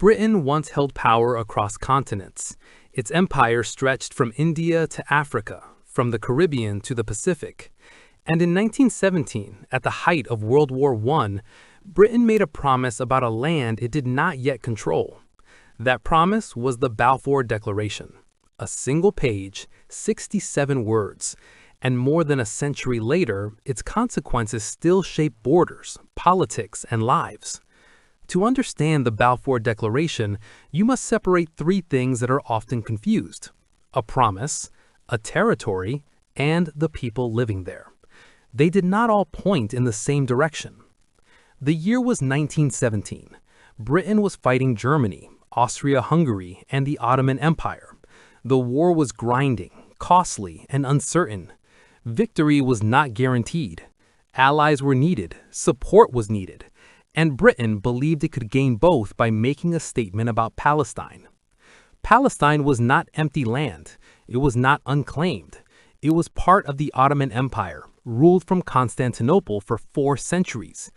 Britain once held power across continents. Its empire stretched from India to Africa, from the Caribbean to the Pacific. And in 1917, at the height of World War I, Britain made a promise about a land it did not yet control. That promise was the Balfour Declaration. A single page, 67 words, and more than a century later, its consequences still shape borders, politics, and lives. To understand the Balfour Declaration, you must separate three things that are often confused: a promise, a territory, and the people living there. They did not all point in the same direction. The year was 1917. Britain was fighting Germany, Austria-Hungary, and the Ottoman Empire. The war was grinding, costly, and uncertain. Victory was not guaranteed. Allies were needed, support was needed, and Britain believed it could gain both by making a statement about Palestine. Palestine was not empty land. It was not unclaimed. It was part of the Ottoman Empire, ruled from Constantinople for 4 centuries.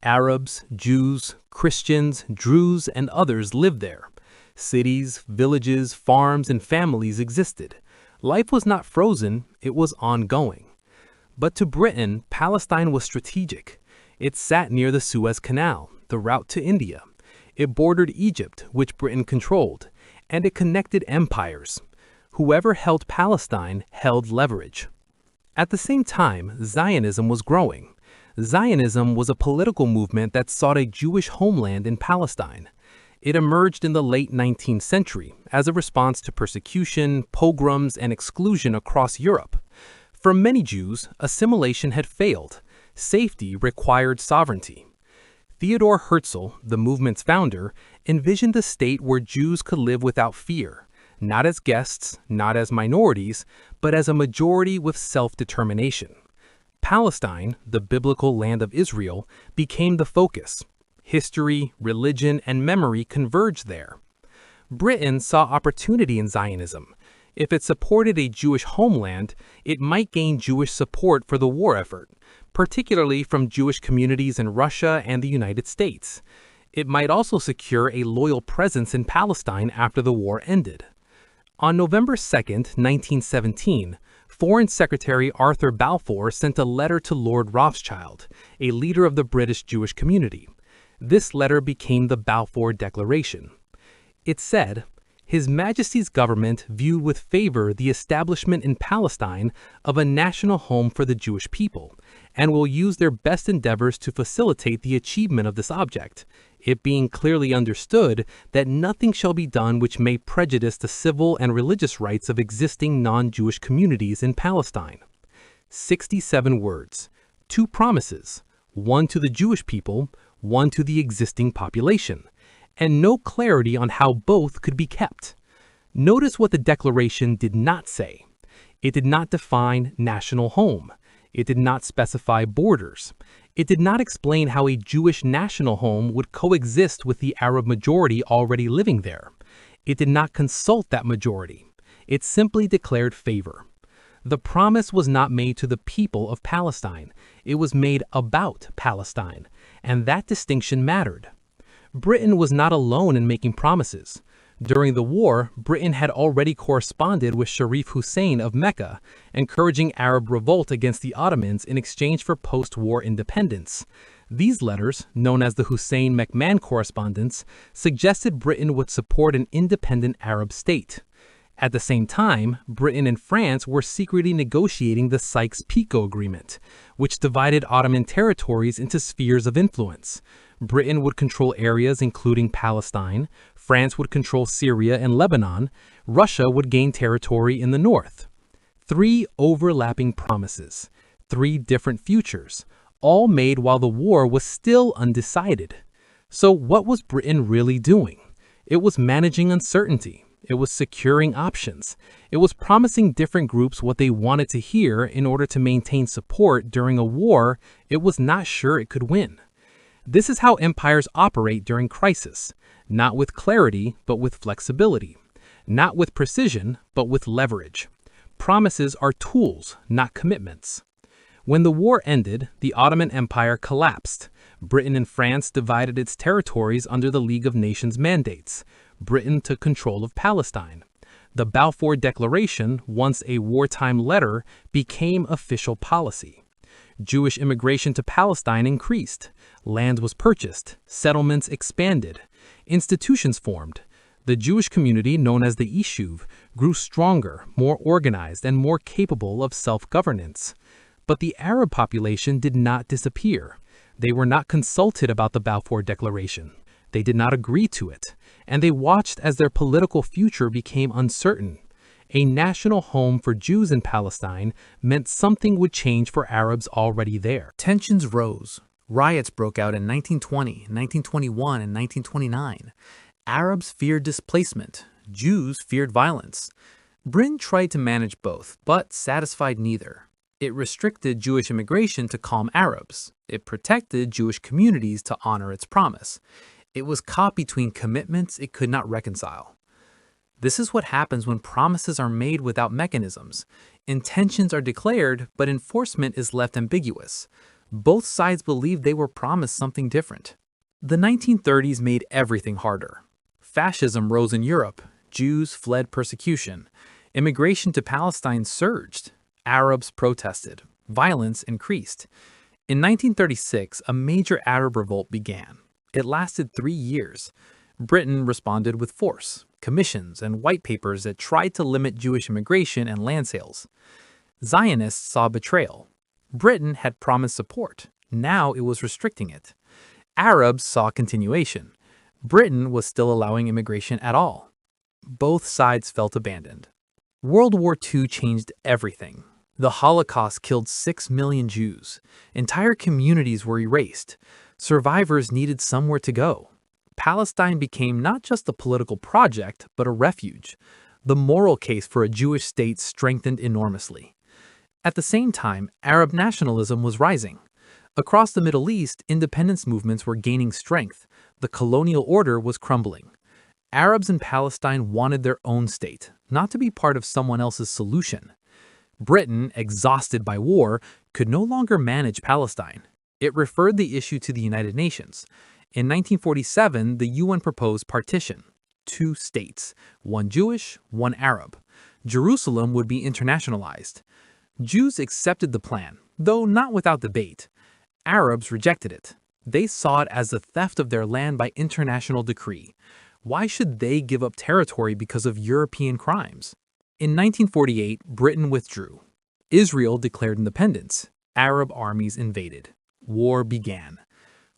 Arabs, Jews, Christians, Druze, and others lived there. Cities, villages, farms, and families existed. Life was not frozen, it was ongoing. But to Britain, Palestine was strategic. It sat near the Suez Canal, the route to India. It bordered Egypt, which Britain controlled, and it connected empires. Whoever held Palestine held leverage. At the same time, Zionism was growing. Zionism was a political movement that sought a Jewish homeland in Palestine. It emerged in the late 19th century as a response to persecution, pogroms, and exclusion across Europe. For many Jews, assimilation had failed. Safety required sovereignty. Theodor Herzl, the movement's founder, envisioned a state where Jews could live without fear, not as guests, not as minorities, but as a majority with self-determination. Palestine, the biblical land of Israel, became the focus. History, religion, and memory converged there. Britain saw opportunity in Zionism. If it supported a Jewish homeland, it might gain Jewish support for the war effort, particularly from Jewish communities in Russia and the United States. It might also secure a loyal presence in Palestine after the war ended. On November 2, 1917, Foreign Secretary Arthur Balfour sent a letter to Lord Rothschild, a leader of the British Jewish community. This letter became the Balfour Declaration. It said, "His Majesty's government viewed with favor the establishment in Palestine of a national home for the Jewish people, and will use their best endeavors to facilitate the achievement of this object, it being clearly understood that nothing shall be done which may prejudice the civil and religious rights of existing non-Jewish communities in Palestine." 67 words, 2 promises, one to the Jewish people, one to the existing population, and no clarity on how both could be kept. Notice what the declaration did not say. It did not define national home. It did not specify borders. It did not explain how a Jewish national home would coexist with the Arab majority already living there. It did not consult that majority. It simply declared favor. The promise was not made to the people of Palestine. It was made about Palestine, and that distinction mattered. Britain was not alone in making promises. During the war, Britain had already corresponded with Sharif Hussein of Mecca, encouraging Arab revolt against the Ottomans in exchange for post-war independence. These letters, known as the Hussein-McMahon Correspondence, suggested Britain would support an independent Arab state. At the same time, Britain and France were secretly negotiating the Sykes Picot Agreement, which divided Ottoman territories into spheres of influence. Britain would control areas including Palestine, France would control Syria and Lebanon, Russia would gain territory in the north. 3 overlapping promises, 3 different futures, all made while the war was still undecided. So what was Britain really doing? It was managing uncertainty. It was securing options. It was promising different groups what they wanted to hear in order to maintain support during a war it was not sure it could win. This is how empires operate during crisis, not with clarity, but with flexibility, not with precision, but with leverage. Promises are tools, not commitments. When the war ended, the Ottoman Empire collapsed. Britain and France divided its territories under the League of Nations mandates. Britain took control of Palestine. The Balfour Declaration, once a wartime letter, became official policy. Jewish immigration to Palestine increased. Land was purchased. Settlements expanded. Institutions formed. The Jewish community, known as the Yishuv, grew stronger, more organized, and more capable of self-governance. But the Arab population did not disappear. They were not consulted about the Balfour Declaration. They did not agree to it, and they watched as their political future became uncertain. A national home for Jews in Palestine meant something would change for Arabs already there. Tensions rose. Riots broke out in 1920, 1921, and 1929. Arabs feared displacement. Jews feared violence. Britain tried to manage both, but satisfied neither. It restricted Jewish immigration to calm Arabs. It protected Jewish communities to honor its promise. It was caught between commitments it could not reconcile. This is what happens when promises are made without mechanisms. Intentions are declared, but enforcement is left ambiguous. Both sides believed they were promised something different. The 1930s made everything harder. Fascism rose in Europe. Jews fled persecution. Immigration to Palestine surged. Arabs protested. Violence increased. In 1936, a major Arab revolt began. It lasted 3 years. Britain responded with force, commissions, and white papers that tried to limit Jewish immigration and land sales. Zionists saw betrayal. Britain had promised support. Now it was restricting it. Arabs saw continuation. Britain was still allowing immigration at all. Both sides felt abandoned. World War II changed everything. The Holocaust killed 6 million Jews. Entire communities were erased. Survivors needed somewhere to go. Palestine became not just a political project, but a refuge. The moral case for a Jewish state strengthened enormously. At the same time, Arab nationalism was rising. Across the Middle East, independence movements were gaining strength. The colonial order was crumbling. Arabs in Palestine wanted their own state, not to be part of someone else's solution. Britain, exhausted by war, could no longer manage Palestine. It referred the issue to the United Nations. In 1947, the UN proposed partition. 2 states, one Jewish, one Arab. Jerusalem would be internationalized. Jews accepted the plan, though not without debate. Arabs rejected it. They saw it as the theft of their land by international decree. Why should they give up territory because of European crimes? In 1948, Britain withdrew. Israel declared independence. Arab armies invaded. War began.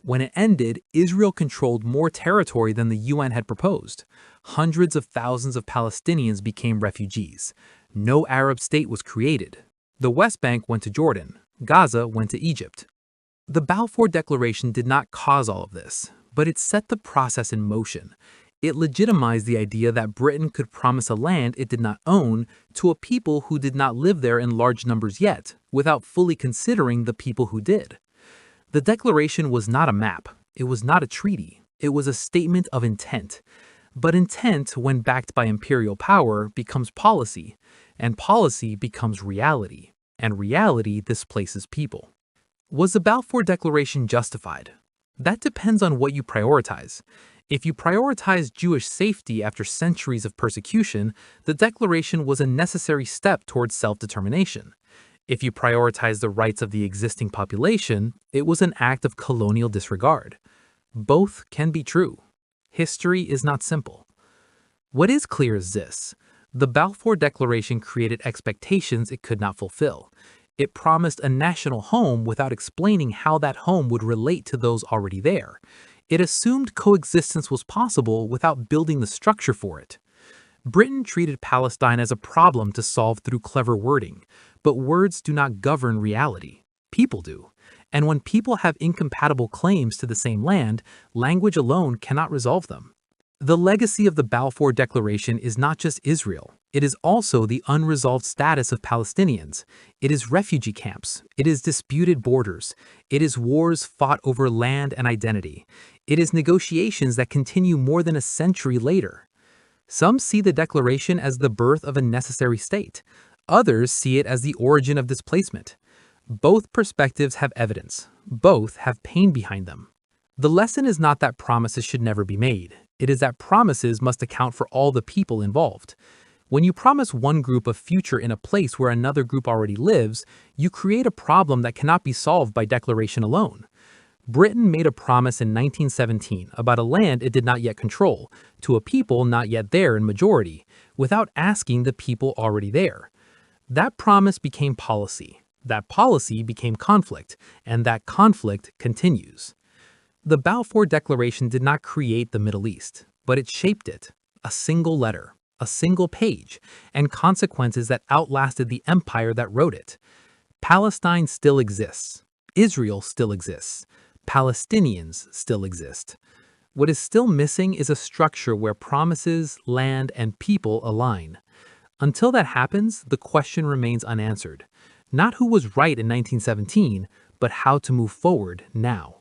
When it ended, Israel controlled more territory than the UN had proposed. Hundreds of thousands of Palestinians became refugees. No Arab state was created. The West Bank went to Jordan. Gaza went to Egypt. The Balfour Declaration did not cause all of this, but it set the process in motion. It legitimized the idea that Britain could promise a land it did not own to a people who did not live there in large numbers yet, without fully considering the people who did. The declaration was not a map. It was not a treaty. It was a statement of intent. But intent, when backed by imperial power, becomes policy, and policy becomes reality, and reality displaces people. Was the Balfour Declaration justified? That depends on what you prioritize. If you prioritize Jewish safety after centuries of persecution, the declaration was a necessary step towards self-determination. If you prioritize the rights of the existing population, it was an act of colonial disregard. Both can be true. History is not simple. What is clear is this: the Balfour Declaration created expectations it could not fulfill. It promised a national home without explaining how that home would relate to those already there. It assumed coexistence was possible without building the structure for it. Britain treated Palestine as a problem to solve through clever wording, but words do not govern reality. People do. And when people have incompatible claims to the same land, language alone cannot resolve them. The legacy of the Balfour Declaration is not just Israel. It is also the unresolved status of Palestinians. It is refugee camps. It is disputed borders. It is wars fought over land and identity. It is negotiations that continue more than a century later. Some see the declaration as the birth of a necessary state. Others see it as the origin of displacement. Both perspectives have evidence. Both have pain behind them. The lesson is not that promises should never be made. It is that promises must account for all the people involved. When you promise one group a future in a place where another group already lives, you create a problem that cannot be solved by declaration alone. Britain made a promise in 1917 about a land it did not yet control, to a people not yet there in majority, without asking the people already there. That promise became policy. That policy became conflict, and that conflict continues. The Balfour Declaration did not create the Middle East, but it shaped it. A single letter, a single page, and consequences that outlasted the empire that wrote it. Palestine still exists. Israel still exists. Palestinians still exist. What is still missing is a structure where promises, land, and people align. Until that happens, the question remains unanswered. Not who was right in 1917, but how to move forward now.